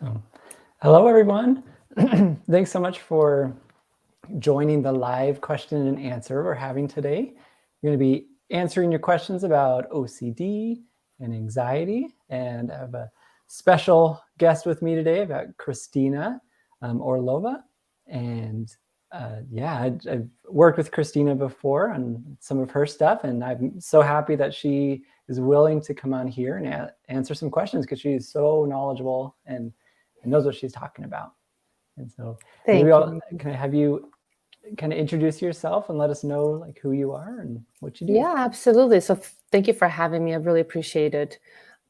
Um, Hello, everyone. Thanks so much for joining the live question and answer we're having today. We're going to be answering your questions about OCD and anxiety. And I have a special guest with me today. I've got Kristina Orlova. And I've worked with Kristina before on some of her stuff. And I'm so happy that she is willing to come on here and answer some questions because she is so knowledgeable and knows what she's talking about. And so maybe can I have you kind of introduce yourself and let us know like who you are and what you do? Yeah, absolutely. So thank you for having me. I really appreciate it.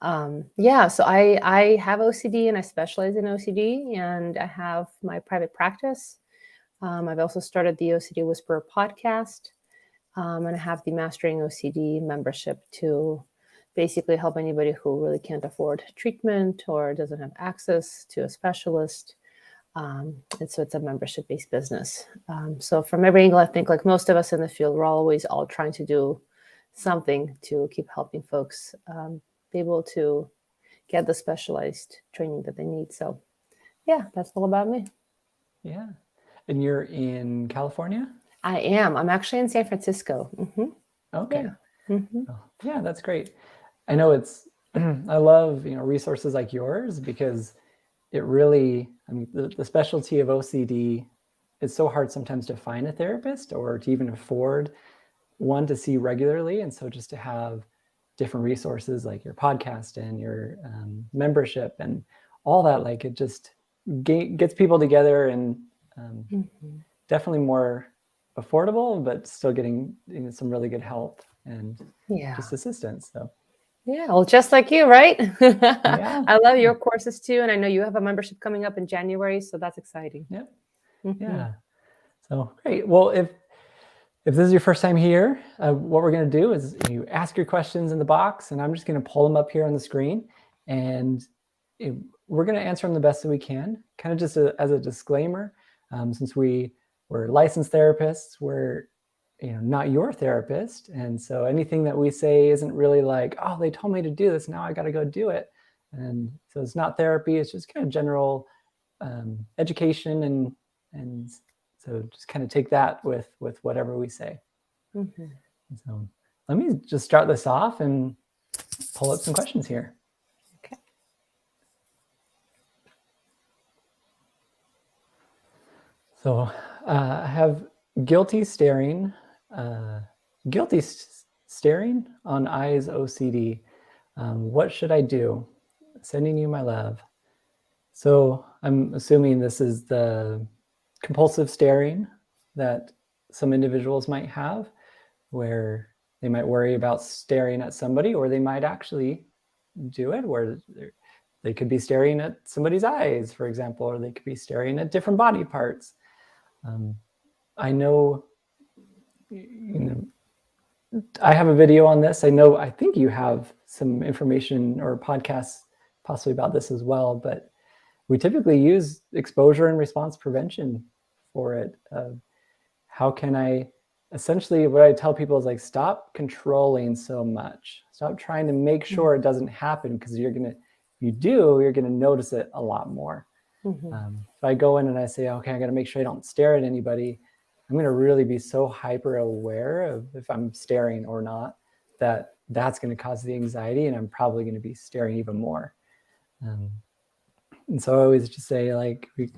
So I have OCD and I specialize in OCD and I have my private practice. I've also started the OCD Whisperer podcast and I have the Mastering OCD membership to basically help anybody who really can't afford treatment or doesn't have access to a specialist. And so it's a membership-based business. So from every angle, I think like most of us in the field, we're always all trying to do something to keep helping folks be able to get the specialized training that they need. So yeah, that's all about me. Yeah. And you're in California? I am. I'm actually in San Francisco. Mm-hmm. Okay. Yeah. Mm-hmm. Oh, yeah, that's great. I know I love, resources like yours because it really, the specialty of OCD, it's so hard sometimes to find a therapist or to even afford one to see regularly. And so just to have different resources like your podcast and your membership and all that, like it just gets people together and definitely more affordable, but still getting some really good help and just assistance. So. Yeah, well, just like you, right? Yeah. I love your courses too. And I know you have a membership coming up in January, so that's exciting. Yep. Mm-hmm. Yeah. So great. Well, if this is your first time here, what we're going to do is you ask your questions in the box, and I'm just going to pull them up here on the screen, and we're going to answer them the best that we can. Kind of just as a disclaimer, since we're licensed therapists, we're not your therapist, and so anything that we say isn't really like, oh, they told me to do this, now I got to go do it. And so it's not therapy; it's just kind of general education and. So just kind of take that with whatever we say. Mm-hmm. So let me just start this off and pull up some questions here. Okay. So I have guilty staring on eyes OCD. What should I do? Sending you my love. So I'm assuming this is the compulsive staring that some individuals might have, where they might worry about staring at somebody, or they might actually do it where they could be staring at somebody's eyes, for example, or they could be staring at different body parts. I know, I have a video on this. I think you have some information or podcasts possibly about this as well, but we typically use exposure and response prevention for it. How can I, essentially what I tell people is like, stop controlling so much. Stop trying to make sure it doesn't happen, because you're gonna notice it a lot more. Mm-hmm. If I go in and I say, okay, I gotta make sure I don't stare at anybody, I'm gonna really be so hyper aware of if I'm staring or not, that's gonna cause the anxiety, and I'm probably gonna be staring even more. And so I always just say, like, we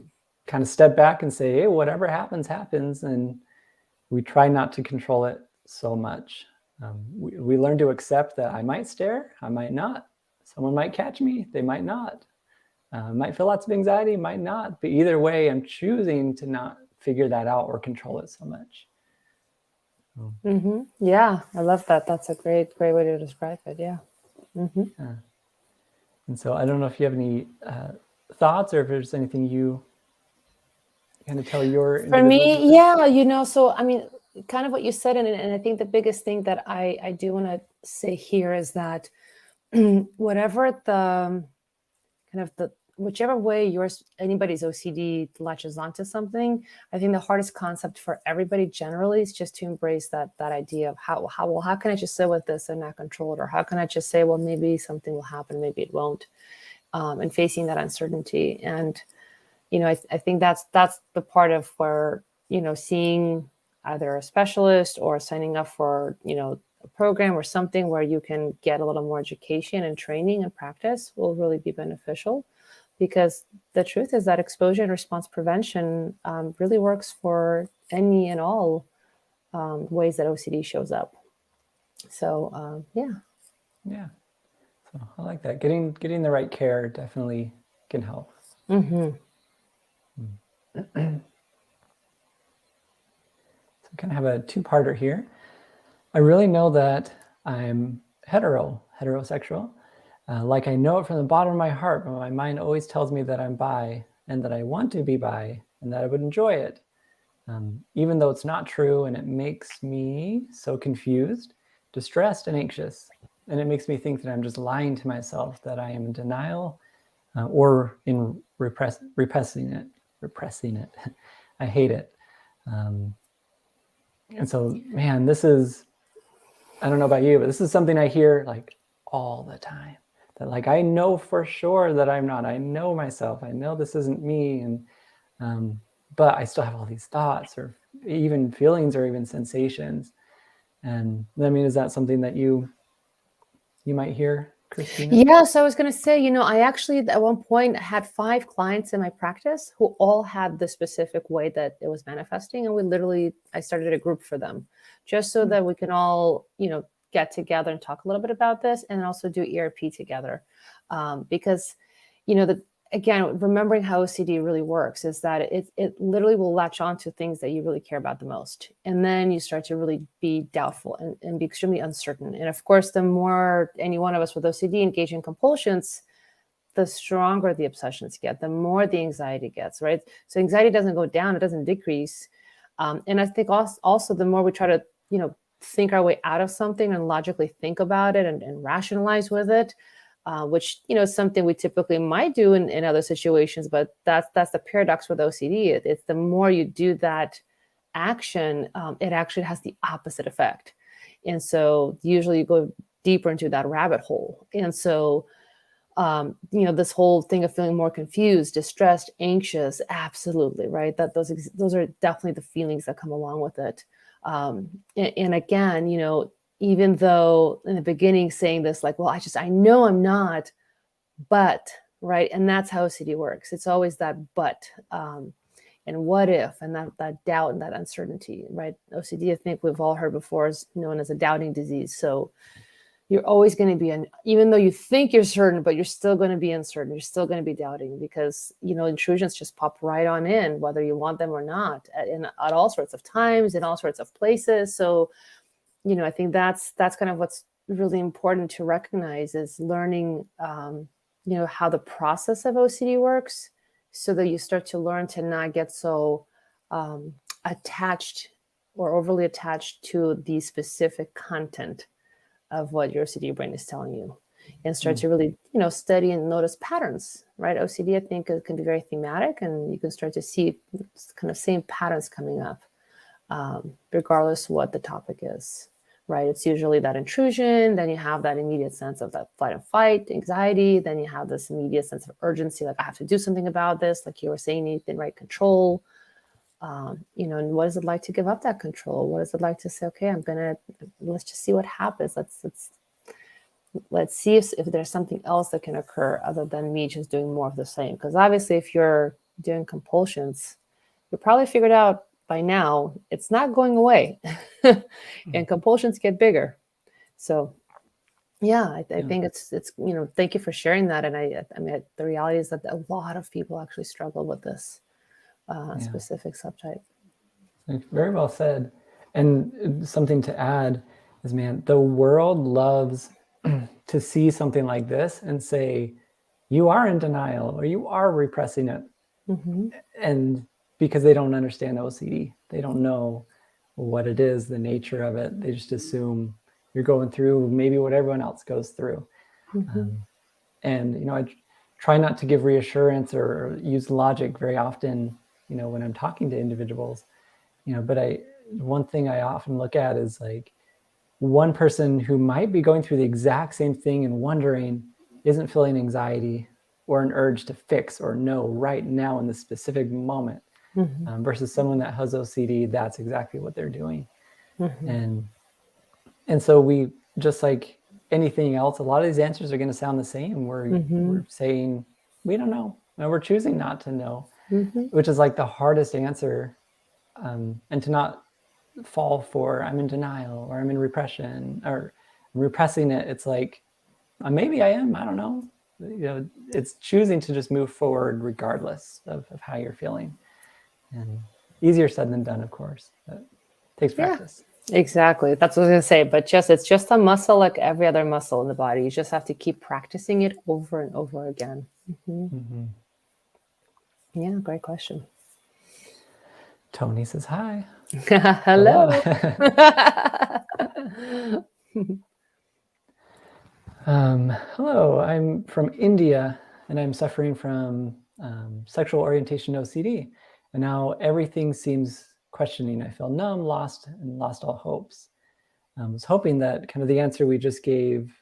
kind of step back and say, hey, whatever happens, happens. And we try not to control it so much. We learn to accept that I might stare, I might not. Someone might catch me, they might not. Might feel lots of anxiety, might not. But either way, I'm choosing to not figure that out or control it so much. Mm-hmm. Yeah, I love that. That's a great way to describe it. Yeah. Mm-hmm. Yeah. And so I don't know if you have any thoughts, or if there's anything you kind of tell your for me, yeah, so I mean, kind of what you said, and I think the biggest thing that I do want to say here is that whatever whichever way anybody's OCD latches onto something, I think the hardest concept for everybody generally is just to embrace that idea of how can I just sit with this and not control it, or how can I just say, well, maybe something will happen, maybe it won't. and facing that uncertainty. And, I think that's the part of where, seeing either a specialist or signing up for, a program or something where you can get a little more education and training and practice will really be beneficial. Because the truth is that exposure and response prevention really works for any and all ways that OCD shows up. So, yeah. Yeah. So I like that. Getting the right care definitely can help. Mm-hmm. So I kind of have a two-parter here. I really know that I'm heterosexual. Like I know it from the bottom of my heart, but my mind always tells me that I'm bi and that I want to be bi and that I would enjoy it. Even though it's not true, and it makes me so confused, distressed, and anxious. And it makes me think that I'm just lying to myself, that I am in denial or in repressing it. I hate it. And so, man, this is, I don't know about you, but this is something I hear like all the time. That like, I know for sure that I'm not. I know myself. I know this isn't me. And but I still have all these thoughts or even feelings or even sensations. And I mean, is that something that you might hear, Kristina? Yeah, so I was going to say, I actually at one point had 5 clients in my practice who all had the specific way that it was manifesting. And I started a group for them just so that we can all, get together and talk a little bit about this and also do ERP together. Because, again, remembering how OCD really works is that it literally will latch on to things that you really care about the most. And then you start to really be doubtful and be extremely uncertain. And of course, the more any one of us with OCD engage in compulsions, the stronger the obsessions get, the more the anxiety gets, right? So anxiety doesn't go down, it doesn't decrease. And I think also the more we try to, think our way out of something and logically think about it and rationalize with it, which, is something we typically might do in other situations, but that's the paradox with OCD. It's the more you do that action, it actually has the opposite effect. And so usually you go deeper into that rabbit hole. And so, this whole thing of feeling more confused, distressed, anxious, absolutely, right? That those are definitely the feelings that come along with it. And again, even though in the beginning saying this, like, well, I know I'm not, but, right. And that's how OCD works. It's always that, but, and what if, and that doubt and that uncertainty, right? OCD, I think we've all heard before, is known as a doubting disease. So you're always going to be, even though you think you're certain, but you're still going to be uncertain. You're still going to be doubting because, intrusions just pop right on in, whether you want them or not, at all sorts of times, in all sorts of places. So, I think that's kind of what's really important to recognize is learning, how the process of OCD works so that you start to learn to not get so attached or overly attached to the specific content of what your OCD brain is telling you, and start to really, study and notice patterns, right? OCD, I think, can be very thematic, and you can start to see kind of same patterns coming up, regardless what the topic is, right? It's usually that intrusion, then you have that immediate sense of that flight and fight, anxiety, then you have this immediate sense of urgency, like I have to do something about this, like you were saying, Nathan, right? Control. And what is it like to give up that control? What is it like to say, okay, let's just see what happens. Let's see if there's something else that can occur other than me just doing more of the same. Because obviously if you're doing compulsions, you probably figured out by now, it's not going away and compulsions get bigger. So yeah, I think it's, thank you for sharing that. And I mean, the reality is that a lot of people actually struggle with this specific subtype. Very well said. And something to add is, man, the world loves to see something like this and say, you are in denial or you are repressing it. Mm-hmm. And because they don't understand OCD, they don't know what it is, the nature of it. They just assume you're going through maybe what everyone else goes through. Mm-hmm. And, I try not to give reassurance or use logic very often, when I'm talking to individuals, but one thing I often look at is like one person who might be going through the exact same thing and wondering, isn't feeling anxiety, or an urge to fix or know right now in the specific moment. Versus someone that has OCD, that's exactly what they're doing. And so we, just like anything else, a lot of these answers are going to sound the same. We're saying, we don't know. And we're choosing not to know, which is like the hardest answer. And to not fall for, I'm in denial, or I'm in repression, or I'm repressing it. It's like, maybe I am, I don't know. It's choosing to just move forward regardless of how you're feeling. And easier said than done, of course, but it takes practice. Yeah, exactly. That's what I was going to say. But it's just a muscle like every other muscle in the body. You just have to keep practicing it over and over again. Yeah, great question. Tony says hi. Hello. Hello, I'm from India, and I'm suffering from sexual orientation OCD. And now everything seems questioning. I feel numb, lost, and lost all hopes. I was hoping that kind of the answer we just gave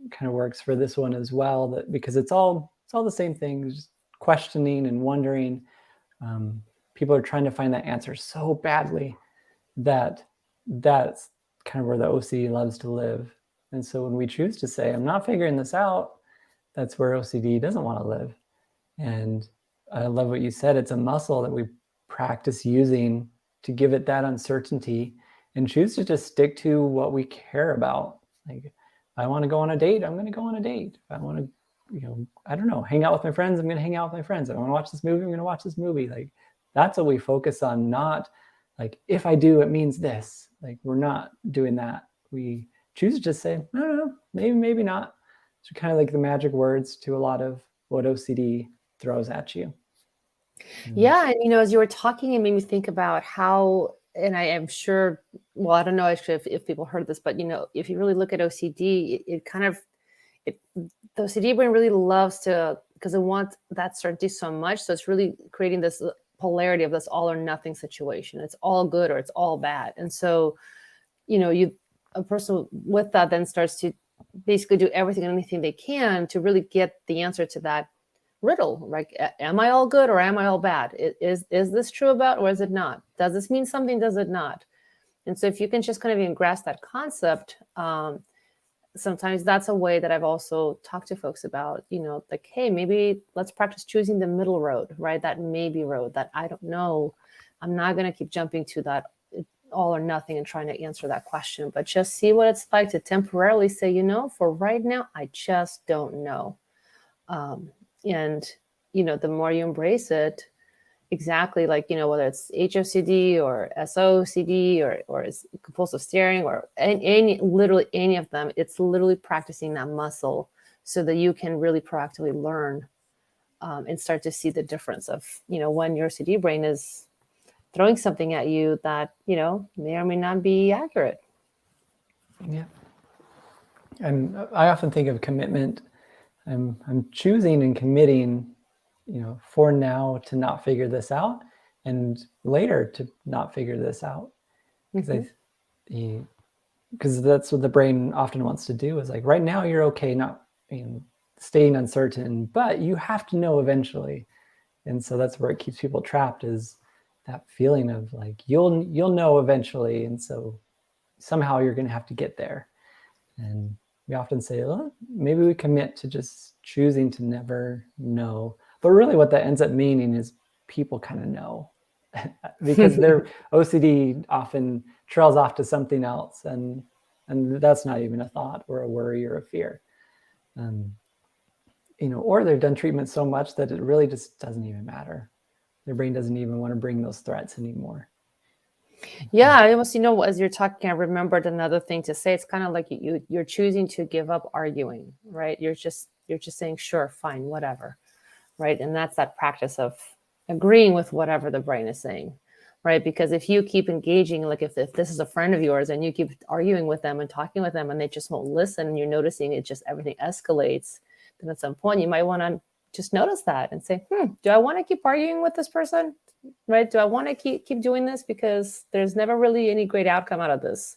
kind of works for this one as well, that because it's all the same thing, just questioning and wondering. People are trying to find that answer so badly that that's kind of where the OCD loves to live. And so when we choose to say, I'm not figuring this out, that's where OCD doesn't want to live. And I love what you said. It's a muscle that we practice using to give it that uncertainty and choose to just stick to what we care about. Like, if I want to go on a date, I'm going to go on a date. If I want to, I don't know, hang out with my friends, I'm going to hang out with my friends. If I want to watch this movie, I'm going to watch this movie. Like, that's what we focus on, not like, if I do, it means this. Like, we're not doing that. We choose to just say, I don't know, maybe not. So kind of like the magic words to a lot of what OCD throws at you. Yeah. And, as you were talking, it made me think about how, and I am sure, well, I don't know actually if people heard this, but, if you really look at OCD, the OCD brain really loves to, because it wants that certainty so much. So it's really creating this polarity of this all or nothing situation. It's all good or it's all bad. And so, a person with that then starts to basically do everything and anything they can to really get the answer to that riddle. Like, am I all good or am I all bad? Is this true about, or is it not? Does this mean something? Does it not? And so if you can just kind of even grasp that concept, sometimes that's a way that I've also talked to folks about, like, hey, maybe let's practice choosing the middle road, right? That maybe road, that I don't know. I'm not going to keep jumping to that all or nothing and trying to answer that question, but just see what it's like to temporarily say, for right now, I just don't know. And, the more you embrace it, exactly like, whether it's HOCD or SOCD or it's compulsive staring or literally any of them, it's literally practicing that muscle so that you can really proactively learn and start to see the difference of, when your OCD brain is throwing something at you that, may or may not be accurate. Yeah. And I often think of commitment. I'm choosing and committing, for now to not figure this out, and later to not figure this out. Because that's what the brain often wants to do, is like, right now you're okay not staying uncertain, but you have to know eventually. And so that's where it keeps people trapped, is that feeling of like, you'll know eventually. And so somehow you're going to have to get there. And we often say, well, maybe we commit to just choosing to never know. But really what that ends up meaning is people kind of know because their OCD often trails off to something else. And that's not even a thought or a worry or a fear. Or they've done treatment so much that it really just doesn't even matter. Their brain doesn't even want to bring those threats anymore. Yeah, I almost, as you're talking, I remembered another thing to say. It's kind of like you're choosing to give up arguing, right? You're just saying, sure, fine, whatever, right? And that's that practice of agreeing with whatever the brain is saying, right? Because if you keep engaging, like if this is a friend of yours and you keep arguing with them and talking with them and they just won't listen, and you're noticing it just everything escalates, then at some point you might want to just notice that and say, do I want to keep arguing with this person? Right? Do I want to keep doing this? Because there's never really any great outcome out of this.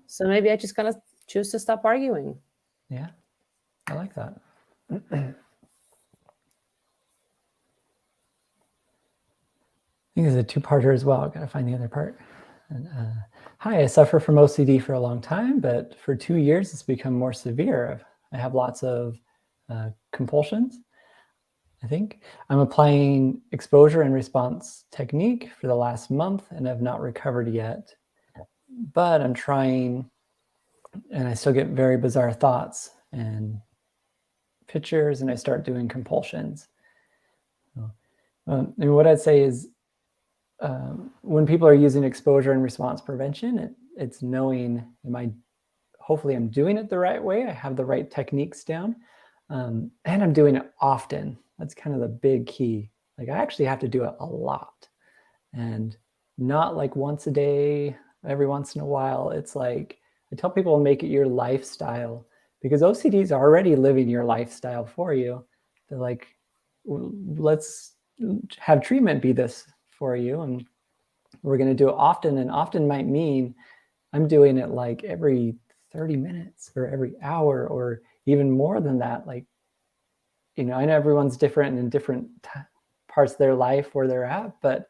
So maybe I just kind of choose to stop arguing. Yeah, I like that. think it's a two-parter as well. I've got to find the other part. And, hi, I suffer from OCD for a long time, but for 2 years it's become more severe. I have lots of compulsions. I think I'm applying exposure and response technique for the last month and have not recovered yet, but I'm trying, and I still get very bizarre thoughts and pictures, and I start doing compulsions. And what I'd say is when people are using exposure and response prevention, it's knowing, hopefully I'm doing it the right way, I have the right techniques down, and I'm doing it often. That's kind of the big key. Like I actually have to do it a lot, and not like once a day, every once in a while. It's like, I tell people, make it your lifestyle, because OCD is already living your lifestyle for you. They're like, let's have treatment be this for you, and we're going to do it often. And often might mean I'm doing it like every 30 minutes or every hour or even more than that. Like, I know everyone's different and in different parts of their life where they're at, but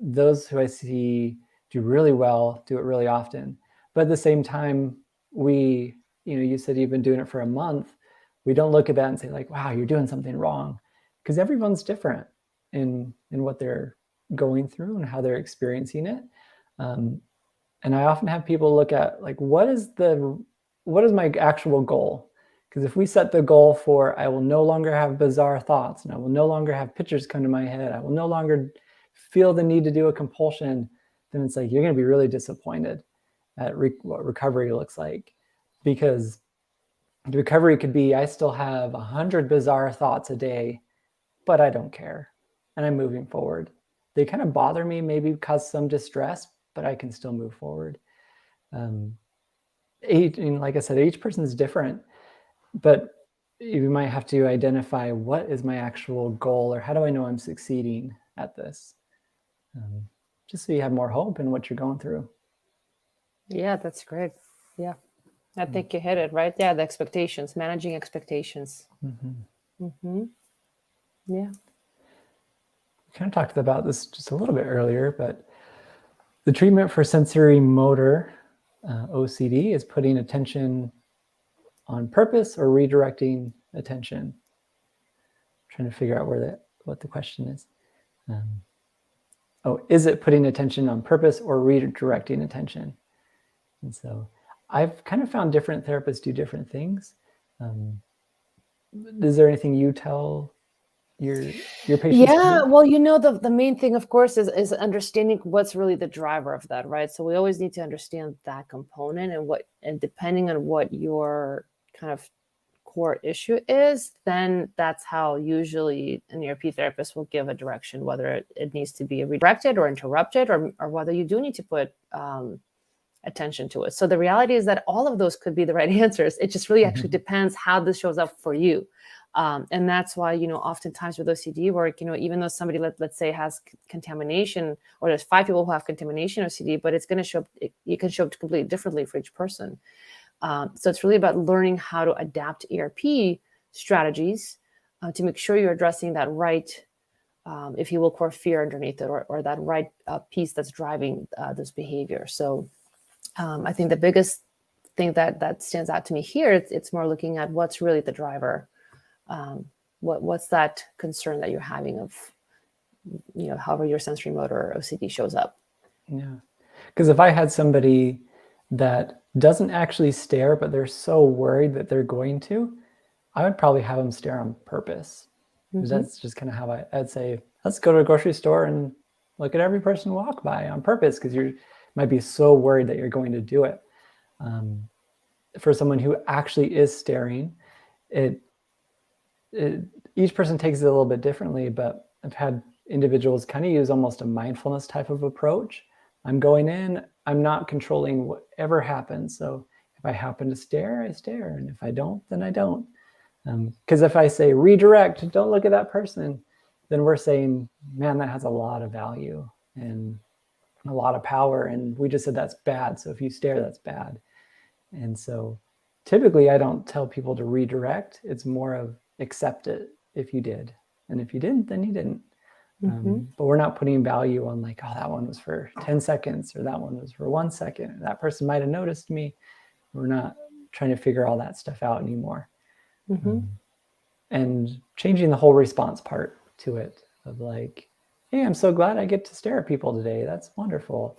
those who I see do really well, do it really often. But at the same time, you said you've been doing it for a month. We don't look at that and say like, wow, you're doing something wrong, because everyone's different in what they're going through and how they're experiencing it. And I often have people look at like, what is my actual goal? Because if we set the goal for, I will no longer have bizarre thoughts, and I will no longer have pictures come to my head, I will no longer feel the need to do a compulsion, then it's like, you're going to be really disappointed at what recovery looks like. Because the recovery could be, I still have 100 bizarre thoughts a day, but I don't care, and I'm moving forward. They kind of bother me, maybe cause some distress, but I can still move forward. Like I said, each person is different, but you might have to identify, what is my actual goal, or how do I know I'm succeeding at this? Just so you have more hope in what you're going through. Yeah, that's great. Yeah, I think you hit it right. Yeah, the expectations, managing expectations. Yeah. We kind of talked about this just a little bit earlier, but the treatment for sensory motor OCD is putting attention on purpose or redirecting attention. I'm trying to figure out what the question is. Is it putting attention on purpose or redirecting attention? And so I've kind of found different therapists do different things. Is there anything you tell your patients? Yeah, well, the main thing, of course, is understanding what's really the driver of that, right? So we always need to understand that component, and depending on what your kind of core issue is, then that's how usually an ERP therapist will give a direction, whether it needs to be redirected or interrupted, or whether you do need to put attention to it. So the reality is that all of those could be the right answers. It just really actually depends how this shows up for you. And that's why, oftentimes with OCD work, even though somebody, let's say, has contamination, or there's 5 people who have contamination OCD, but it's going to show up, it can show up completely differently for each person. So it's really about learning how to adapt ERP strategies to make sure you're addressing that right, if you will, core fear underneath it, or that right piece that's driving this behavior. So I think the biggest thing that stands out to me here, it's more looking at what's really the driver. What's that concern that you're having of, however your sensory motor OCD shows up. Yeah. Because if I had somebody that doesn't actually stare, but they're so worried that they're going to, I would probably have them stare on purpose. That's just kind of how I'd say, let's go to a grocery store and look at every person walk by on purpose, because you might be so worried that you're going to do it. For someone who actually is staring, each person takes it a little bit differently, but I've had individuals kind of use almost a mindfulness type of approach. I'm going in, I'm not controlling whatever happens. So if I happen to stare, I stare. And if I don't, then I don't. Because if I say redirect, don't look at that person, then we're saying, man, that has a lot of value and a lot of power. And we just said that's bad. So if you stare, that's bad. And so typically I don't tell people to redirect. It's more of accept it if you did. And if you didn't, then you didn't. But we're not putting value on like, oh, that one was for 10 seconds or that one was for 1 second. That person might have noticed me. We're not trying to figure all that stuff out anymore. And changing the whole response part to it of like, hey, I'm so glad I get to stare at people today. That's wonderful.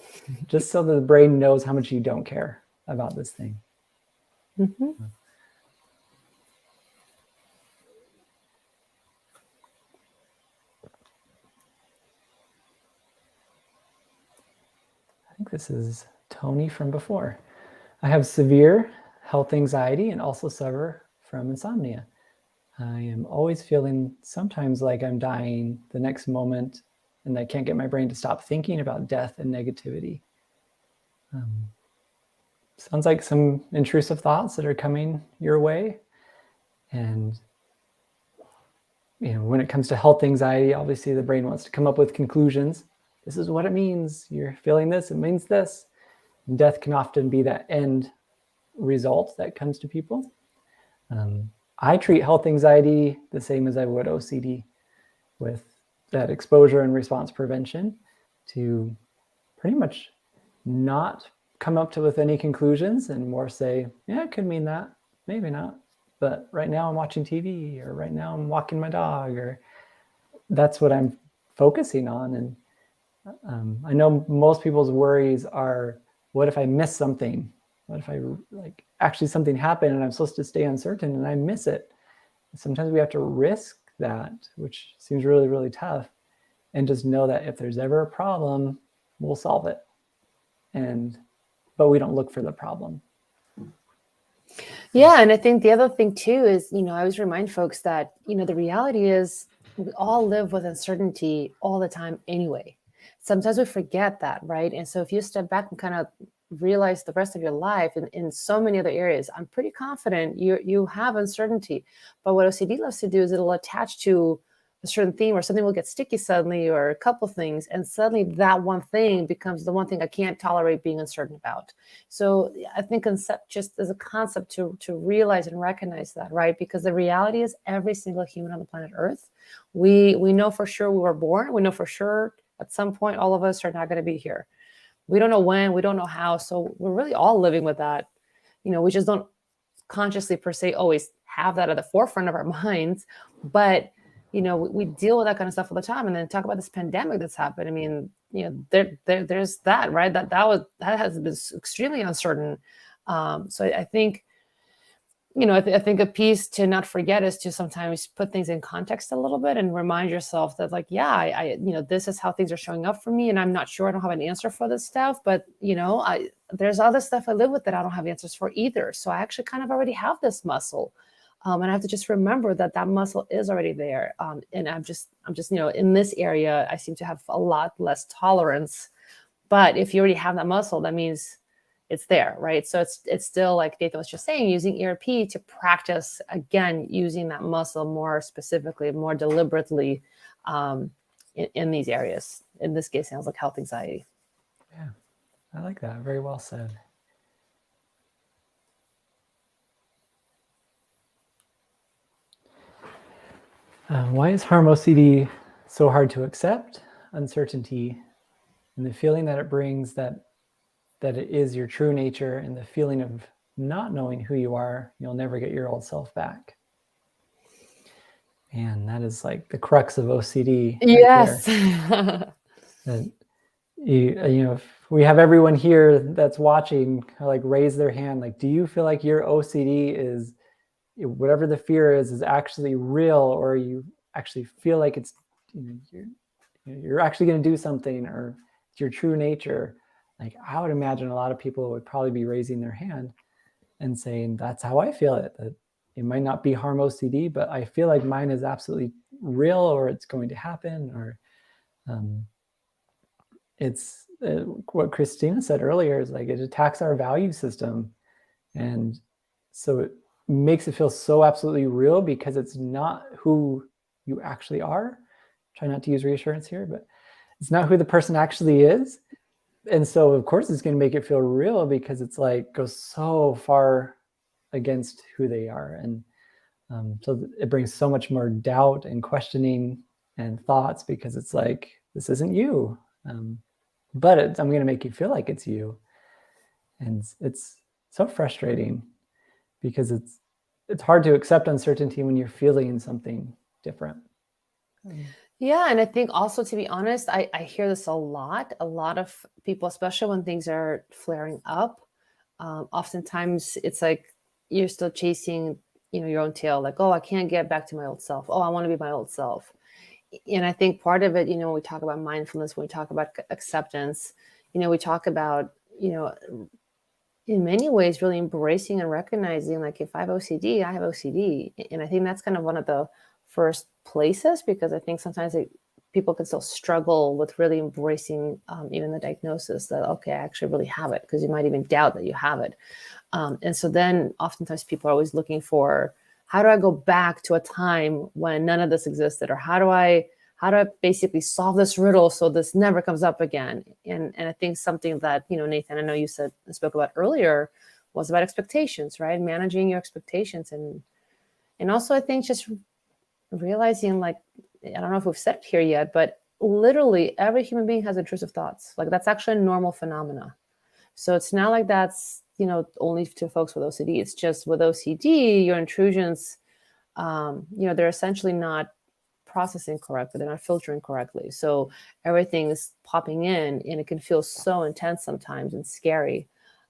Just so that the brain knows how much you don't care about this thing. I think this is Tony from before. I have severe health anxiety and also suffer from insomnia. I am always feeling sometimes like I'm dying the next moment, and I can't get my brain to stop thinking about death and negativity. Sounds like some intrusive thoughts that are coming your way. And when it comes to health anxiety, obviously the brain wants to come up with conclusions. This is what it means. You're feeling this, it means this. And death can often be that end result that comes to people. I treat health anxiety the same as I would OCD, with that exposure and response prevention to pretty much not come up with any conclusions and more say, yeah, it could mean that, maybe not. But right now I'm watching TV, or right now I'm walking my dog, or that's what I'm focusing on. And I know most people's worries are, what if I miss something? What if I actually something happened and I'm supposed to stay uncertain and I miss it? Sometimes we have to risk that, which seems really, really tough. And just know that if there's ever a problem, we'll solve it. But we don't look for the problem. Yeah. And I think the other thing too is, I always remind folks that, the reality is we all live with uncertainty all the time anyway. Sometimes we forget that, right? And so if you step back and kind of realize the rest of your life in so many other areas, I'm pretty confident you have uncertainty. But what OCD loves to do is it'll attach to a certain theme, or something will get sticky suddenly, or a couple things, and suddenly that one thing becomes the one thing I can't tolerate being uncertain about. So I think just as a concept to realize and recognize that, right? Because the reality is every single human on the planet Earth, we know for sure we were born. We know for sure at some point all of us are not going to be here. We don't know when, we don't know how. So we're really all living with that. We just don't consciously per se always have that at the forefront of our minds. But, we deal with that kind of stuff all the time. And then talk about this pandemic that's happened. I mean, there's that, right? That has been extremely uncertain. So I think, I think a piece to not forget is to sometimes put things in context a little bit and remind yourself that, like, yeah, I this is how things are showing up for me, and I'm not sure, I don't have an answer for this stuff, but there's other stuff I live with that I don't have answers for either. So I actually kind of already have this muscle, and I have to just remember that muscle is already there. And I'm just in this area, I seem to have a lot less tolerance. But if you already have that muscle, that means it's there, right? So it's still, like Nathan was just saying, using ERP to practice, again, using that muscle more specifically, more deliberately in these areas. In this case, sounds like health anxiety. Yeah, I like that. Very well said. Why is Harm OCD so hard to accept? Uncertainty and the feeling that it brings, that it is your true nature, and the feeling of not knowing who you are, you'll never get your old self back. And that is like the crux of OCD. Yes. Right there. If we have everyone here that's watching, like, raise their hand, like, do you feel like your OCD is, whatever the fear is actually real, or you actually feel like it's, you're actually going to do something, or it's your true nature? Like, I would imagine a lot of people would probably be raising their hand and saying, that's how I feel it. That it might not be Harm OCD, but I feel like mine is absolutely real, or it's going to happen, or it's what Kristina said earlier, is like, it attacks our value system. And so it makes it feel so absolutely real, because it's not who you actually are. Try not to use reassurance here, but it's not who the person actually is. And so of course it's going to make it feel real, because it's like, goes so far against who they are. And so it brings so much more doubt and questioning and thoughts because it's like, this isn't you. But I'm going to make you feel like it's you. And it's so frustrating because it's hard to accept uncertainty when you're feeling something different. Yeah, and I think also, to be honest, I hear this a lot. A lot of people, especially when things are flaring up, oftentimes it's like you're still chasing, your own tail. Like, oh, I can't get back to my old self. Oh, I want to be my old self. And I think part of it, when we talk about mindfulness, when we talk about acceptance, we talk about, in many ways, really embracing and recognizing, like, if I have OCD, I have OCD. And I think that's kind of one of the first places, because I think sometimes people can still struggle with really embracing even the diagnosis that, okay, I actually really have it, because you might even doubt that you have it. And so then oftentimes people are always looking for, how do I go back to a time when none of this existed? Or how do I basically solve this riddle so this never comes up again? And I think something that, Nathan, I know you spoke about earlier, was about expectations, right? Managing your expectations. And also, I think just realizing, like, I don't know if we've said it here yet, but literally every human being has intrusive thoughts. Like, that's actually a normal phenomena. So it's not like that's, only to folks with OCD. It's just with OCD, your intrusions, they're essentially not processing correctly. They're not filtering correctly. So everything is popping in, and it can feel so intense sometimes and scary.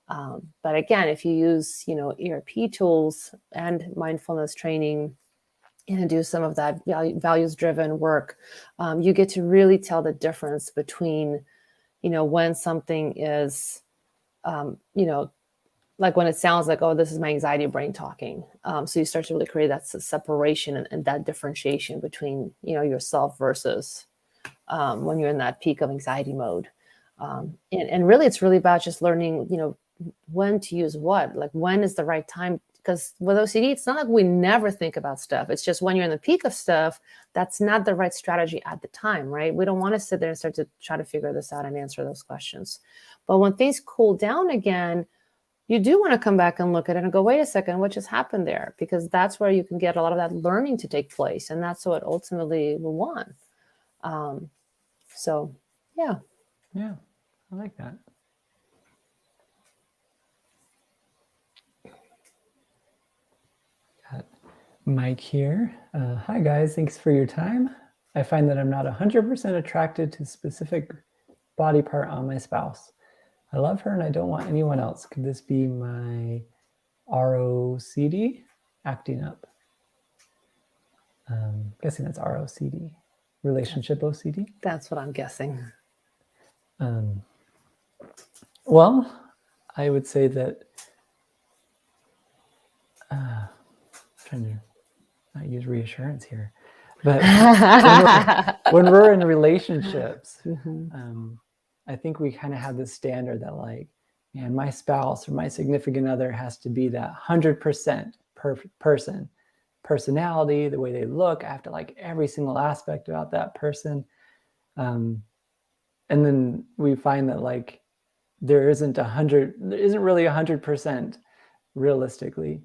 But again, if you use, ERP tools and mindfulness training, and do some of that values-driven work, you get to really tell the difference between, when something is, like when it sounds like, oh, this is my anxiety brain talking. So you start to really create that separation and that differentiation between, yourself versus when you're in that peak of anxiety mode. And really, it's really about just learning, when to use what, like when is the right time. Because with OCD, it's not like we never think about stuff. It's just when you're in the peak of stuff, that's not the right strategy at the time, right? We don't want to sit there and start to try to figure this out and answer those questions. But when things cool down again, you do want to come back and look at it and go, wait a second, what just happened there? Because that's where you can get a lot of that learning to take place. And that's what ultimately we want. So, yeah. Yeah, I like that. Got Mike here. Hi, guys. Thanks for your time. I find that I'm not 100% attracted to a specific body part on my spouse. I love her and I don't want anyone else. Could this be my ROCD acting up? Guessing that's ROCD, relationship OCD. That's what I'm guessing. Well, I would say that trying to not use reassurance here, but when we're in relationships, I think we kind of have this standard that, like, man, my spouse or my significant other has to be that 100% perfect person, personality, the way they look. I have to like every single aspect about that person. And then we find that, like, there isn't really 100% realistically.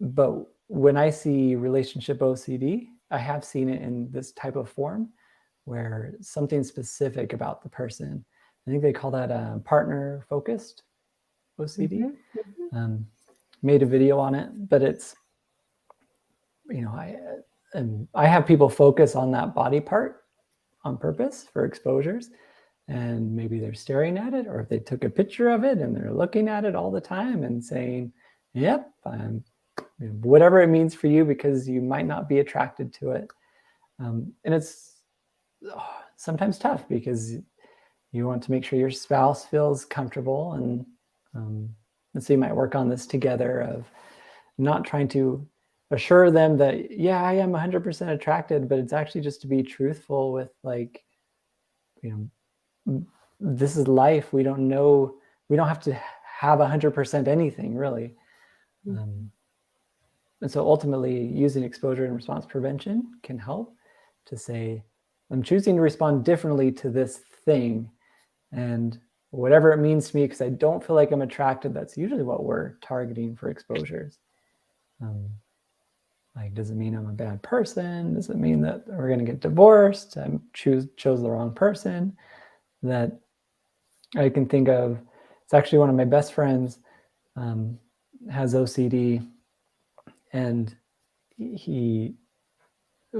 But when I see relationship OCD, I have seen it in this type of form where something specific about the person. I think they call that partner focused OCD. Made a video on it, but it's, I have people focus on that body part on purpose for exposures, and maybe they're staring at it, or if they took a picture of it and they're looking at it all the time and saying, yep, whatever it means for you, because you might not be attracted to it. And it's sometimes tough because you want to make sure your spouse feels comfortable, and so you might work on this together of not trying to assure them that, yeah, I am 100% attracted, but it's actually just to be truthful with, like, this is life. We don't know, we don't have to have 100% anything really. And so ultimately using exposure and response prevention can help to say, I'm choosing to respond differently to this thing, and whatever it means to me, because I don't feel like I'm attracted. That's usually what we're targeting for exposures. Like, does it mean I'm a bad person? Does it mean that we're going to get divorced? I chose the wrong person? That I can think of. It's actually one of my best friends has OCD, and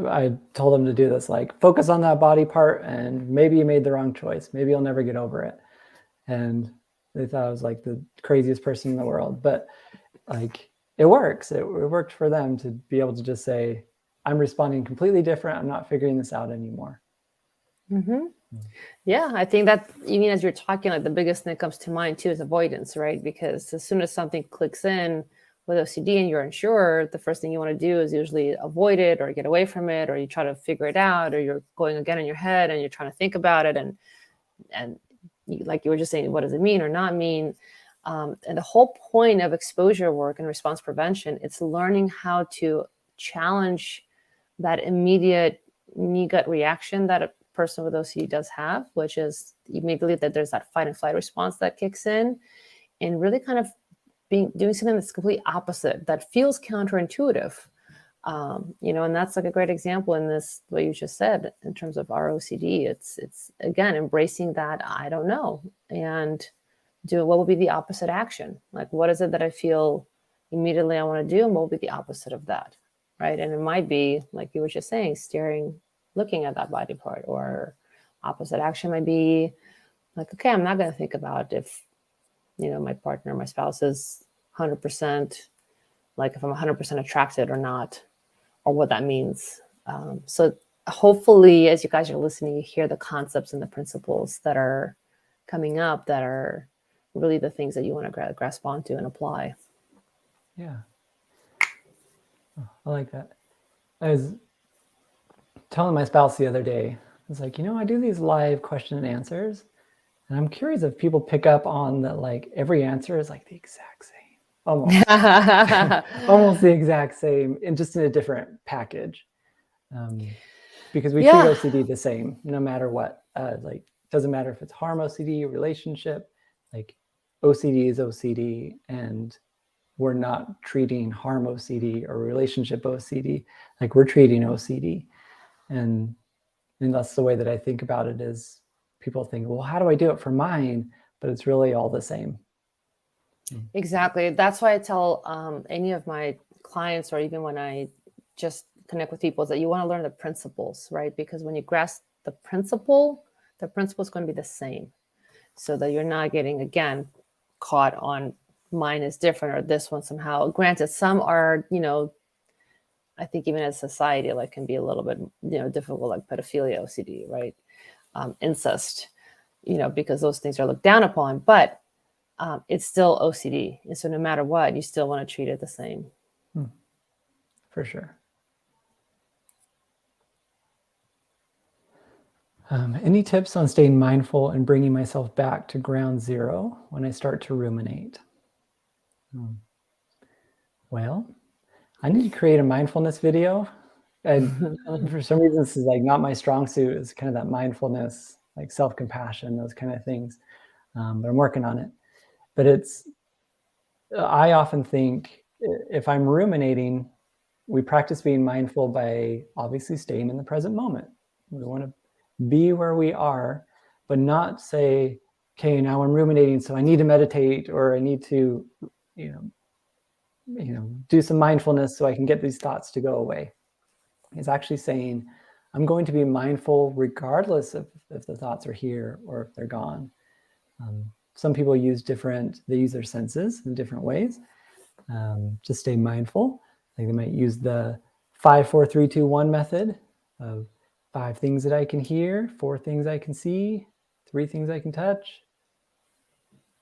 I told him to do this, like, focus on that body part, and maybe you made the wrong choice. Maybe you'll never get over it. And they thought I was like the craziest person in the world, but like, it works. It worked for them to be able to just say, I'm responding completely different. I'm not figuring this out anymore. Mm-hmm. Yeah, I think that even as you're talking, like the biggest thing that comes to mind too is avoidance, right? Because as soon as something clicks in with OCD and you're unsure, the first thing you want to do is usually avoid it or get away from it, or you try to figure it out, or you're going again in your head and you're trying to think about it. And like you were just saying, what does it mean or not mean? And the whole point of exposure work and response prevention, it's learning how to challenge that immediate knee gut reaction that a person with OCD does have, which is you may believe that there's that fight and flight response that kicks in, and really kind of doing something that's completely opposite, that feels counterintuitive. And that's like a great example in this, what you just said, in terms of our OCD. It's again, embracing that I don't know, and what will be the opposite action? Like, what is it that I feel immediately I want to do, and what will be the opposite of that, right? And it might be, like you were just saying, looking at that body part, or opposite action might be like, okay, I'm not going to think about if, my partner, my spouse is 100%, like if I'm 100% attracted or not, or what that means. So hopefully, as you guys are listening, you hear the concepts and the principles that are coming up that are really the things that you want to grasp onto and apply. Yeah. Oh, I like that. I was telling my spouse the other day, I was like, I do these live question and answers, and I'm curious if people pick up on that, like, every answer is like the exact same, almost, almost the exact same, and just in a different package. Because we treat OCD the same, no matter what. Like, doesn't matter if it's harm OCD, relationship, like, OCD is OCD, and we're not treating harm OCD or relationship OCD. Like, we're treating OCD. And that's the way that I think about it, is people think, well, how do I do it for mine? But it's really all the same. Exactly. That's why I tell any of my clients, or even when I just connect with people, is that you want to learn the principles, right? Because when you grasp the principle is going to be the same, so that you're not getting, again, caught on mine is different or this one somehow. Granted, some are, I think even as society, like, can be a little bit, difficult, like pedophilia, OCD, right? Incest, because those things are looked down upon, but it's still OCD. And so no matter what, you still want to treat it the same. For sure. Any tips on staying mindful and bringing myself back to ground zero when I start to ruminate? Well, I need to create a mindfulness video. And for some reason, this is like not my strong suit. It's kind of that mindfulness, like self-compassion, those kind of things. But I'm working on it. But I often think if I'm ruminating, we practice being mindful by obviously staying in the present moment. We want to be where we are, but not say, okay, now I'm ruminating, so I need to meditate, or I need to, do some mindfulness so I can get these thoughts to go away. It's actually saying, I'm going to be mindful regardless of if the thoughts are here or if they're gone. Some people use their senses in different ways to stay mindful. Like, they might use the 5, 4, 3, 2, 1 method of 5 things that I can hear, 4 things I can see, 3 things I can touch,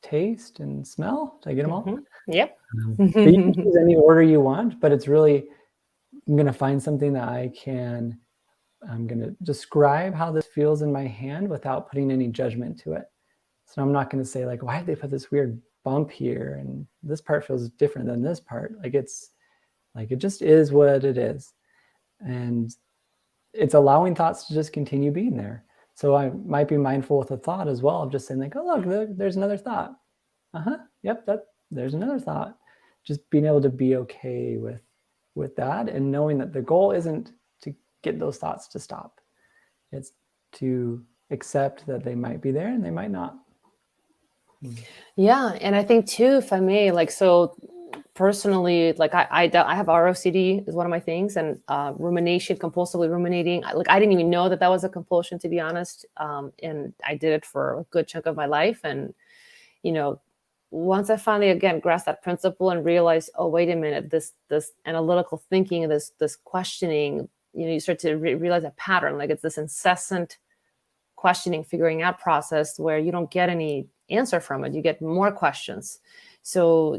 taste, and smell. Did I get them all? Yep. But you can choose any order you want, but it's really, I'm going to find something that I'm going to describe how this feels in my hand without putting any judgment to it. So I'm not going to say, like, why did they put this weird bump here? And this part feels different than this part. Like, it just is what it is. And it's allowing thoughts to just continue being there. So I might be mindful with a thought as well, of just saying, like, oh, look, there's another thought. Yep, there's another thought. Just being able to be okay with with that, and knowing that the goal isn't to get those thoughts to stop. It's to accept that they might be there and they might not. Yeah. And I think too, if I may, like, so personally, like I have ROCD is one of my things, and rumination, compulsively ruminating. I didn't even know that that was a compulsion, to be honest. And I did it for a good chunk of my life. And, once I finally, again, grasped that principle and realized, oh, wait a minute, this analytical thinking, this questioning, you start to realize a pattern. Like, it's this incessant questioning, figuring out process where you don't get any answer from it. You get more questions. So,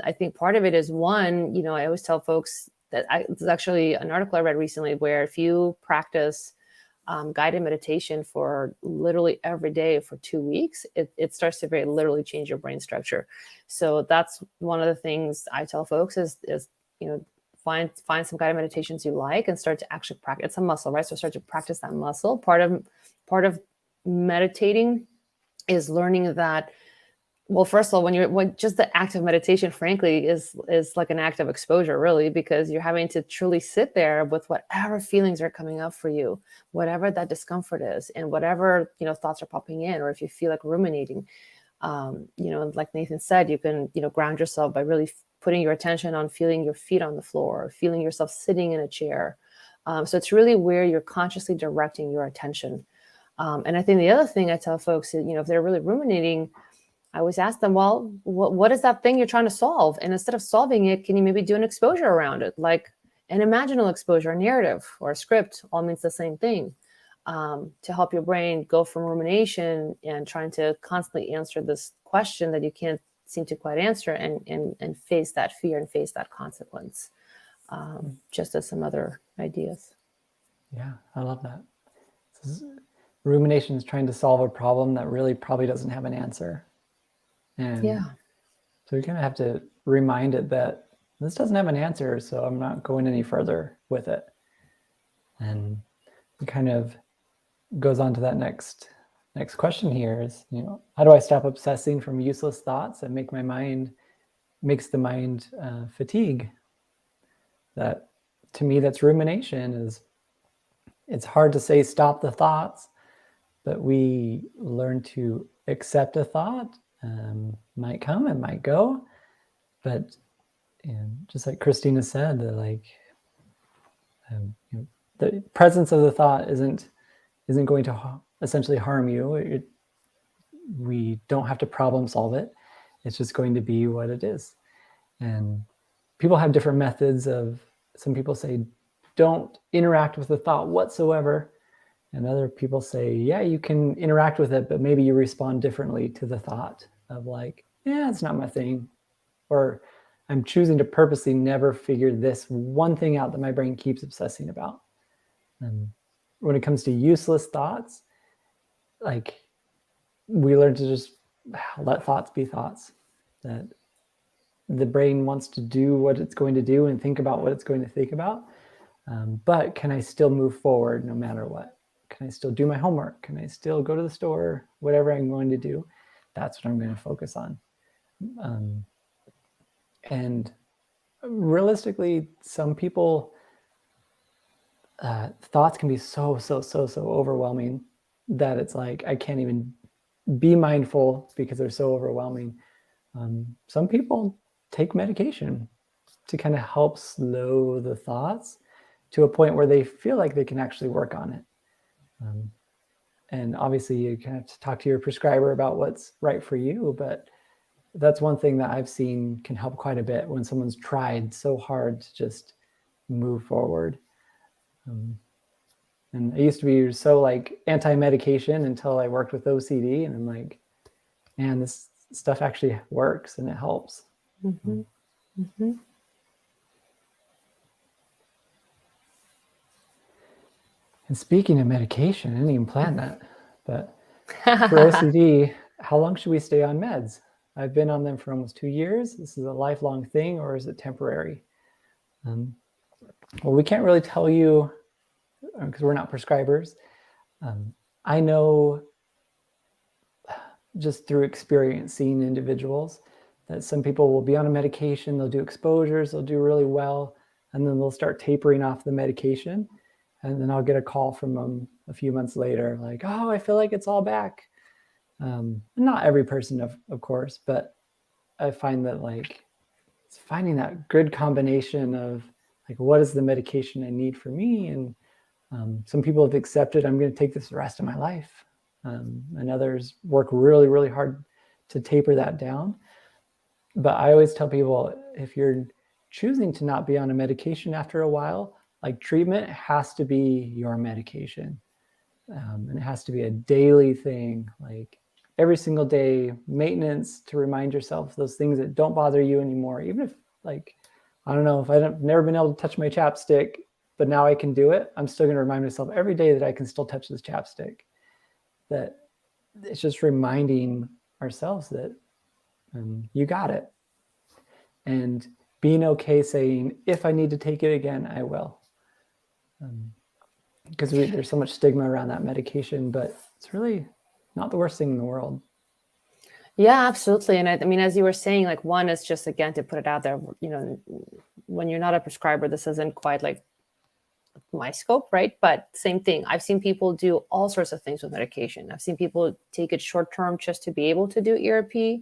I think part of it is one, I always tell folks that there's actually an article I read recently where if you practice guided meditation for literally every day for 2 weeks, it starts to very literally change your brain structure. So that's one of the things I tell folks is find some guided meditations you like and start to actually practice. It's a muscle, right? So start to practice that muscle. Part of meditating is learning that, well, first of all, when just the act of meditation, frankly, is like an act of exposure, really, because you're having to truly sit there with whatever feelings are coming up for you, whatever that discomfort is, and whatever thoughts are popping in, or if you feel like ruminating, like Nathan said, you can ground yourself by really putting your attention on feeling your feet on the floor, or feeling yourself sitting in a chair. So it's really where you're consciously directing your attention. And I think the other thing I tell folks is, if they're really ruminating, I always ask them, well, what is that thing you're trying to solve? And instead of solving it, can you maybe do an exposure around it? Like an imaginal exposure, a narrative or a script all means the same thing, to help your brain go from rumination and trying to constantly answer this question that you can't seem to quite answer, and face that fear and face that consequence, just as some other ideas. Yeah, I love that. Rumination is trying to solve a problem that really probably doesn't have an answer. And so you kind of have to remind it that this doesn't have an answer, so I'm not going any further with it. And it kind of goes on to that next question here is, how do I stop obsessing from useless thoughts that makes the mind fatigue? That, to me, that's rumination. It's hard to say stop the thoughts, but we learn to accept a thought. Might come and might go, but just like Kristina said, the presence of the thought isn't going to essentially harm you. We don't have to problem solve it. It's just going to be what it is. And people have different methods of. Some people say don't interact with the thought whatsoever, and other people say, yeah, you can interact with it, but maybe you respond differently to the thought of like, yeah, it's not my thing. Or I'm choosing to purposely never figure this one thing out that my brain keeps obsessing about. When it comes to useless thoughts, like, we learn to just let thoughts be thoughts. That the brain wants to do what it's going to do and think about what it's going to think about. But can I still move forward no matter what? Can I still do my homework? Can I still go to the store? Whatever I'm going to do, that's what I'm going to focus on. And realistically, some people, thoughts can be so overwhelming that it's like, I can't even be mindful because they're so overwhelming. Some people take medication to kind of help slow the thoughts to a point where they feel like they can actually work on it. And obviously you kind of have to talk to your prescriber about what's right for you, but that's one thing that I've seen can help quite a bit when someone's tried so hard to just move forward. And I used to be so like anti-medication until I worked with OCD, and I'm like, man, this stuff actually works and it helps. Mm-hmm. Mm-hmm. And speaking of medication, I didn't even plan that, but for OCD, how long should we stay on meds? I've been on them for almost 2 years. This is a lifelong thing, or is it temporary? Well, we can't really tell you because we're not prescribers. I know just through experience seeing individuals that some people will be on a medication, they'll do exposures, they'll do really well. and then they'll start tapering off the medication. And then I'll get a call from them a few months later, like, oh, I feel like it's all back. Not every person, of course, but I find that like it's finding that good combination of like, what is the medication I need for me? And some people have accepted I'm going to take this the rest of my life. And others work really, really hard to taper that down. But I always tell people, if you're choosing to not be on a medication after a while, like treatment has to be your medication. And it has to be a daily thing, like every single day, maintenance to remind yourself those things that don't bother you anymore. Even if like, I don't know, if I've never been able to touch my chapstick, but now I can do it, I'm still going to remind myself every day that I can still touch this chapstick. That it's just reminding ourselves that you got it. And being okay saying, if I need to take it again, I will. Because there's so much stigma around that medication, but it's really not the worst thing in the world. Yeah, absolutely. And I mean, as you were saying, like one is just, again, to put it out there, when you're not a prescriber, this isn't quite like my scope, right? But same thing. I've seen people do all sorts of things with medication. I've seen people take it short term just to be able to do ERP.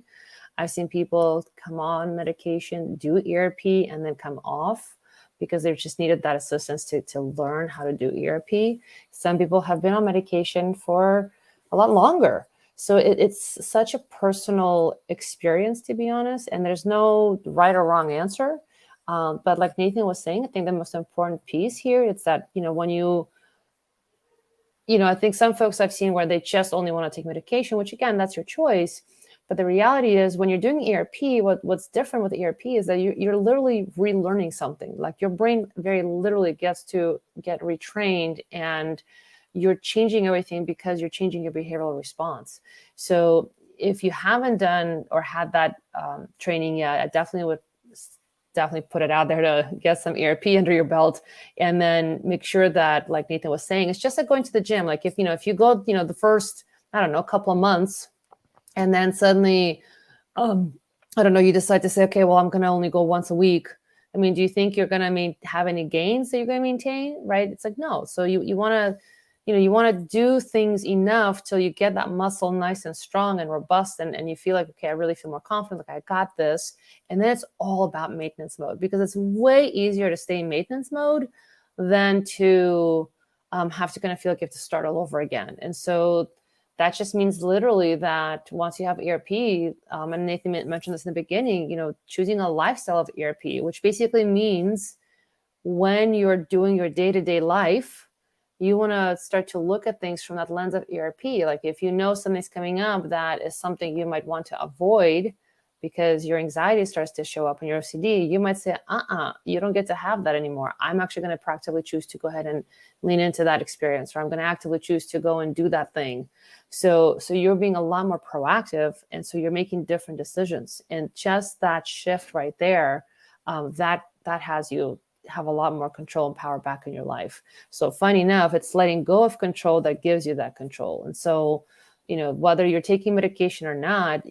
I've seen people come on medication, do ERP, and then come off because they just needed that assistance to learn how to do ERP. Some people have been on medication for a lot longer. So it's such a personal experience, to be honest, and there's no right or wrong answer. But like Nathan was saying, I think the most important piece here is that, when I think some folks I've seen where they just only want to take medication, which again, that's your choice. But the reality is when you're doing ERP, what's different with ERP is that you're literally relearning something. Like your brain very literally gets to get retrained, and you're changing everything because you're changing your behavioral response. So if you haven't done or had that training yet, I definitely put it out there to get some ERP under your belt, and then make sure that, like Nathan was saying, it's just like going to the gym. Like if you go, the first, I don't know, couple of months, and then suddenly, I don't know, you decide to say, okay, well, I'm going to only go once a week. I mean, do you think you're going to have any gains that you're going to maintain? Right? It's like, no. So you want to, you want to do things enough till you get that muscle nice and strong and robust, and you feel like, okay, I really feel more confident, like I got this. And then it's all about maintenance mode, because it's way easier to stay in maintenance mode than to have to kind of feel like you have to start all over again. And so that just means literally that once you have ERP, and Nathan mentioned this in the beginning, choosing a lifestyle of ERP, which basically means when you're doing your day-to-day life, you want to start to look at things from that lens of ERP. Like if something's coming up that is something you might want to avoid because your anxiety starts to show up in your OCD, you might say, you don't get to have that anymore. I'm actually going to proactively choose to go ahead and lean into that experience, or I'm going to actively choose to go and do that thing. So you're being a lot more proactive, and so you're making different decisions. And just that shift right there, that has you have a lot more control and power back in your life. So funny enough, it's letting go of control that gives you that control. And so, whether you're taking medication or not,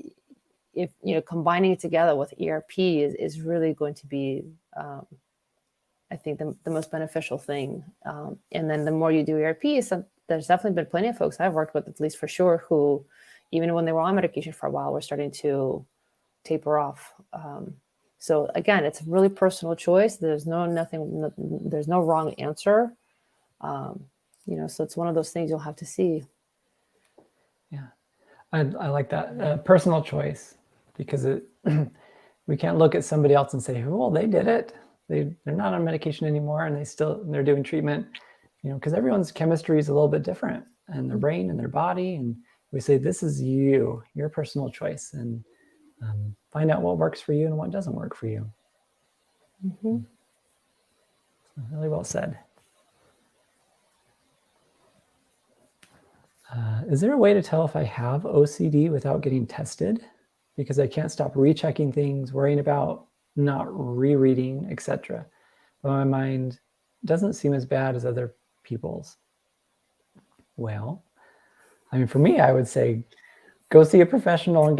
if combining it together with ERP is really going to be, I think, the most beneficial thing. And then the more you do ERP, there's definitely been plenty of folks I've worked with, at least for sure, who even when they were on medication for a while, were starting to taper off. So again, it's a really personal choice. There's no wrong answer. So it's one of those things you'll have to see. Yeah, I like that personal choice, because we can't look at somebody else and say, well, they did it. They're not on medication anymore, and they're doing treatment. Because everyone's chemistry is a little bit different, and their brain and their body, and we say this is your personal choice, and find out what works for you and what doesn't work for you. Mm-hmm. So really well said. Is there a way to tell if I have OCD without getting tested? Because I can't stop rechecking things, worrying about not rereading, etc. But my mind doesn't seem as bad as other people's. Well, I mean, for me, I would say go see a professional and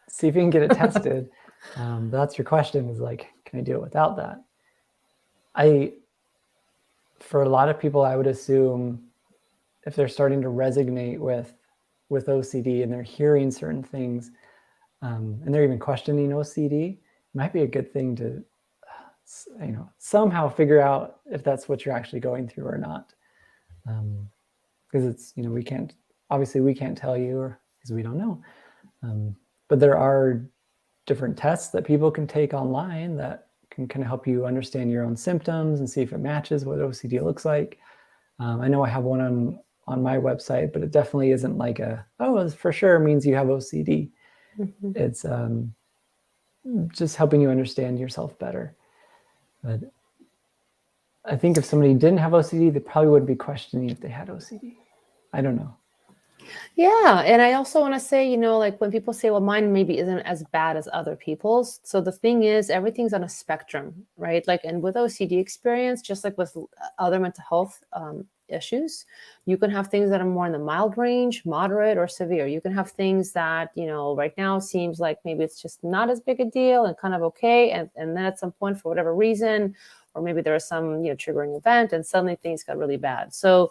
see if you can get it tested. That's your question, is like, can I do it without that? for a lot of people, I would assume if they're starting to resonate with OCD and they're hearing certain things, and they're even questioning OCD, it might be a good thing to, somehow figure out if that's what you're actually going through or not. Because it's, we can't tell you, because we don't know. But there are different tests that people can take online that can kind of help you understand your own symptoms and see if it matches what OCD looks like. I know I have one on my website, but it definitely isn't like it for sure means you have OCD. Mm-hmm. It's just helping you understand yourself better. But I think if somebody didn't have OCD, they probably would be questioning if they had OCD. I don't know. Yeah. And I also want to say, like when people say, well, mine maybe isn't as bad as other people's. So the thing is, everything's on a spectrum, right? Like, and with OCD experience, just like with other mental health issues, you can have things that are more in the mild range, moderate, or severe. You can have things that, right now seems like maybe it's just not as big a deal and kind of okay. And then at some point, for whatever reason, or maybe there was some, triggering event and suddenly things got really bad. So,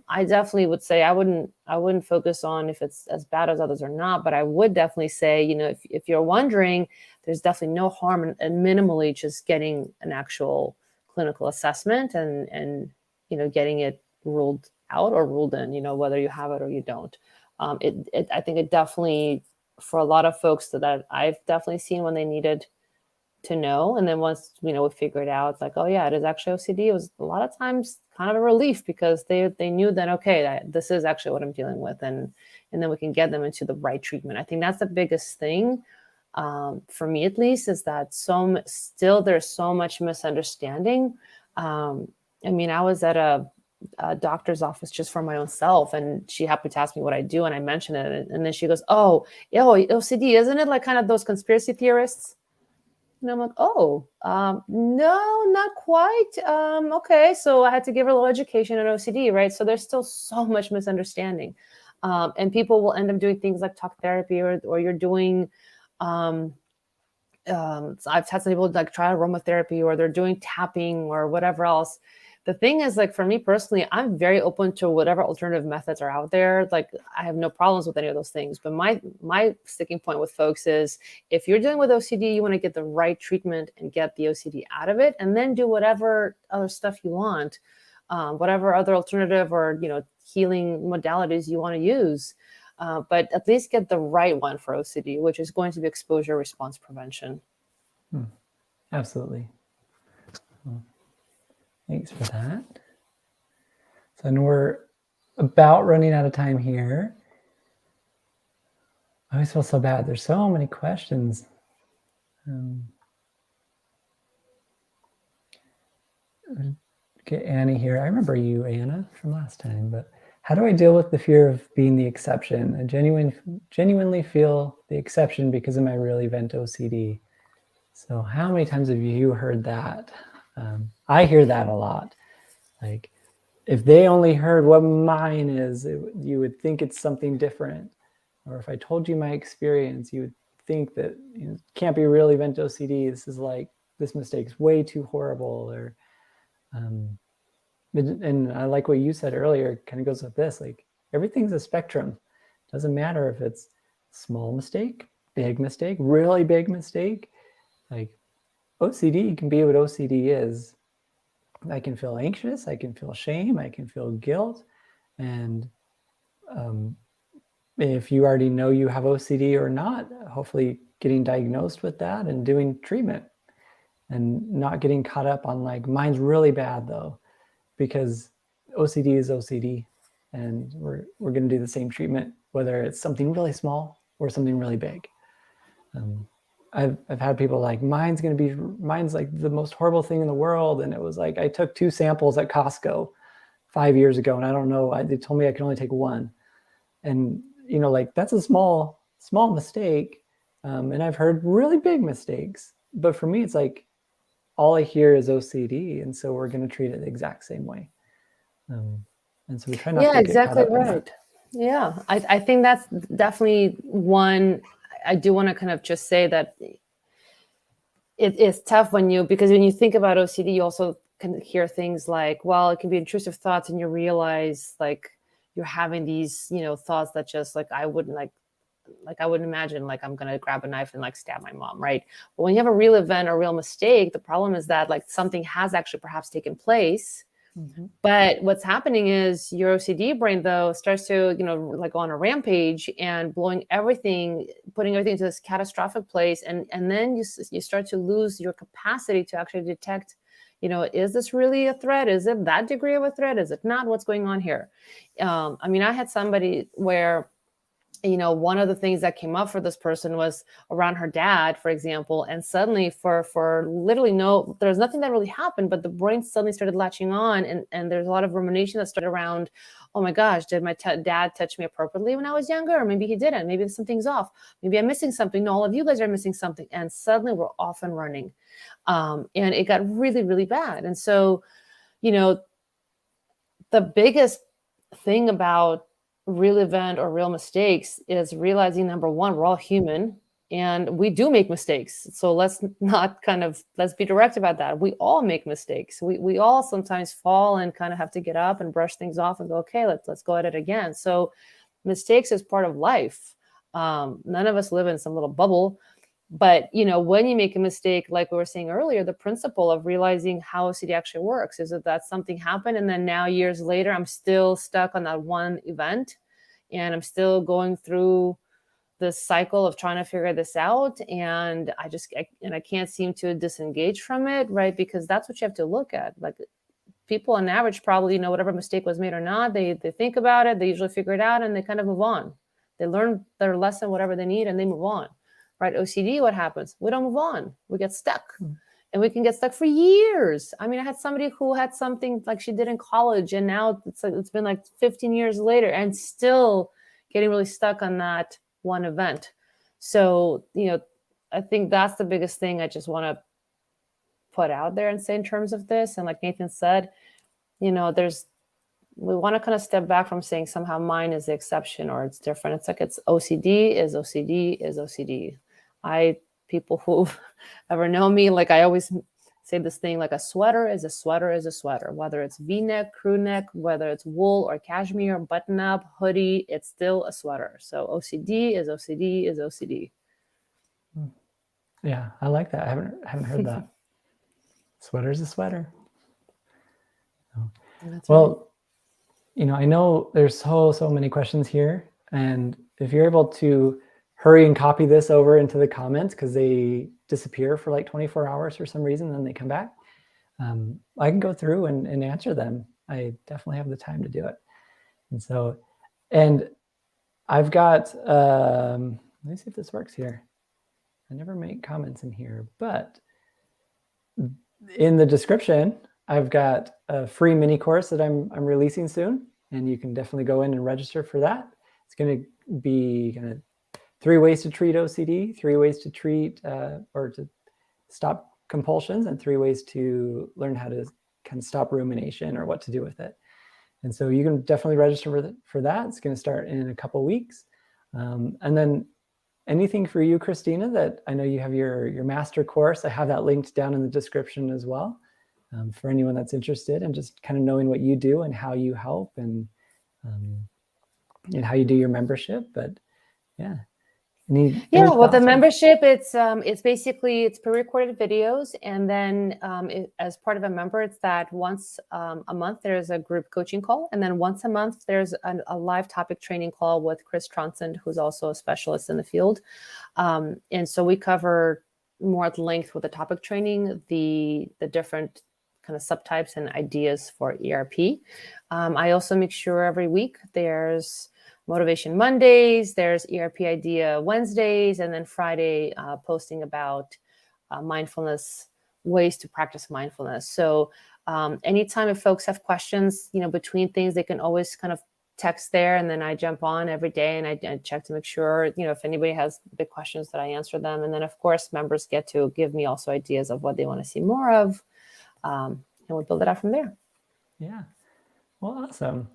I definitely would say I wouldn't focus on if it's as bad as others or not, but I would definitely say, if you're wondering, there's definitely no harm in minimally just getting an actual clinical assessment and getting it ruled out or ruled in, whether you have it or you don't. I think it definitely, for a lot of folks that I've definitely seen when they needed to know. And then once, we figured out like, oh yeah, it is actually OCD. It was a lot of times kind of a relief because they knew that, okay, this is actually what I'm dealing with. And then we can get them into the right treatment. I think that's the biggest thing for me, at least, is that there's so much misunderstanding. I was at a doctor's office just for my own self, and she happened to ask me what I do, and I mentioned it. And then she goes, oh, OCD, isn't it like kind of those conspiracy theorists? And I'm like, no, not quite. Okay. So I had to give her a little education on OCD, right? So there's still so much misunderstanding. And people will end up doing things like talk therapy or you're doing, I've had some people like try aromatherapy or they're doing tapping or whatever else. The thing is, like, for me personally, I'm very open to whatever alternative methods are out there. Like, I have no problems with any of those things. But my sticking point with folks is, if you're dealing with OCD, you want to get the right treatment and get the OCD out of it, and then do whatever other stuff you want, whatever other alternative or, healing modalities you want to use. But at least get the right one for OCD, which is going to be exposure response prevention. Absolutely. Thanks for that. So I know we're about running out of time here. I always feel so bad. There's so many questions. Get Annie here. I remember you, Anna, from last time. But how do I deal with the fear of being the exception? I genuinely feel the exception because of my really vent OCD. So how many times have you heard that? I hear that a lot. Like, if they only heard what mine is, you would think it's something different. Or if I told you my experience, you would think that it can't be really vent OCD. This mistake's way too horrible. Or, and I like what you said earlier. It kind of goes with this. Like, everything's a spectrum. It doesn't matter if it's small mistake, big mistake, really big mistake. Like, OCD can be what OCD is. I can feel anxious, I can feel shame, I can feel guilt. And if you already know you have OCD or not, hopefully getting diagnosed with that and doing treatment and not getting caught up on like, mine's really bad though, because OCD is OCD and we're going to do the same treatment, whether it's something really small or something really big. I've had people like, mine's like the most horrible thing in the world. And it was like, I took 2 samples at Costco 5 years ago, and I don't know, they told me I could only take 1. And, like, that's a small mistake. And I've heard really big mistakes, but for me, it's like, all I hear is OCD. And so we're going to treat it the exact same way. And so we try not to get caught up in that. Yeah. I think that's definitely one. I do want to kind of just say that it's tough because when you think about OCD, you also can hear things like, well, it can be intrusive thoughts, and you realize like you're having these, thoughts that just like I wouldn't imagine like I'm gonna grab a knife and like stab my mom, right? But when you have a real event or a real mistake, the problem is that like something has actually perhaps taken place. But what's happening is your OCD brain, though, starts to, like go on a rampage and putting everything into this catastrophic place. And then you start to lose your capacity to actually detect, is this really a threat? Is it that degree of a threat? Is it not? What's going on here? I had somebody where, one of the things that came up for this person was around her dad, for example, and suddenly for literally there's nothing that really happened, but the brain suddenly started latching on, and there's a lot of rumination that started around, oh my gosh, did my dad touch me appropriately when I was younger? Or maybe he didn't. Maybe something's off. Maybe I'm missing something. No, all of you guys are missing something. And suddenly we're off and running. And it got really, really bad. And so, the biggest thing about real event or real mistakes is realizing, number one, we're all human and we do make mistakes. So let's be direct about that. We all make mistakes. We all sometimes fall and kind of have to get up and brush things off and go, okay, let's go at it again. So mistakes is part of life. None of us live in some little bubble. But, when you make a mistake, like we were saying earlier, the principle of realizing how OCD actually works is that something happened. And then now years later, I'm still stuck on that one event and I'm still going through this cycle of trying to figure this out. And I can't seem to disengage from it, right? Because that's what you have to look at. Like people on average probably, whatever mistake was made or not, they think about it, they usually figure it out and they kind of move on. They learn their lesson, whatever they need, and they move on. Right? OCD, what happens? We don't move on. We get stuck. And we can get stuck for years. I had somebody who had something like she did in college, and now it's been like 15 years later and still getting really stuck on that one event. So, I think that's the biggest thing I just want to put out there and say in terms of this. And like Nathan said, we want to kind of step back from saying somehow mine is the exception or it's different. It's like it's OCD is OCD is OCD. People who've ever known me, like I always say this thing, like a sweater is a sweater is a sweater, whether it's V-neck, crew neck, whether it's wool or cashmere, button up, hoodie, it's still a sweater. So OCD is OCD is OCD. Yeah, I like that. I haven't heard that. Sweater is a sweater. That's well, right. I know there's so many questions here, and if you're able to hurry and copy this over into the comments because they disappear for like 24 hours for some reason, then they come back. I can go through and answer them. I definitely have the time to do it. And I've got, let me see if this works here. I never make comments in here, but in the description, I've got a free mini course that I'm releasing soon, and you can definitely go in and register for that. It's going to be 3 ways to treat OCD, 3 ways to treat or to stop compulsions, and 3 ways to learn how to kind of stop rumination or what to do with it. And so you can definitely register for that. It's going to start in a couple weeks. And then anything for you, Kristina, that I know you have your master course. I have that linked down in the description as well for anyone that's interested in just kind of knowing what you do and how you help and how you do your membership. But yeah. Well, the membership, it's basically pre-recorded videos, and then as part of a member, it's that once a month there's a group coaching call, and then once a month there's a live topic training call with Chris Tronson, who's also a specialist in the field, and so we cover more at length with the topic training, the different kind of subtypes and ideas for ERP. I also make sure every week there's Motivation Mondays, there's ERP Idea Wednesdays, and then Friday posting about mindfulness, ways to practice mindfulness. So anytime if folks have questions, between things, they can always kind of text there, and then I jump on every day and I check to make sure, if anybody has big questions that I answer them. And then of course, members get to give me also ideas of what they want to see more of, and we'll build it out from there. Yeah, well, awesome.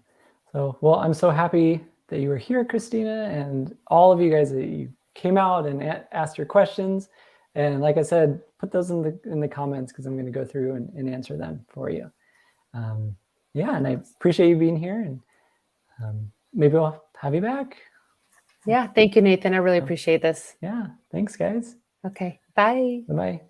So, I'm so happy that you were here, Kristina, and all of you guys that you came out and asked your questions. And like I said, put those in the comments because I'm going to go through and answer them for you. Yeah, and I appreciate you being here, and maybe I'll have you back. Yeah, thank you, Nathan. I really appreciate this. Yeah, thanks, guys. Okay, bye. Bye-bye.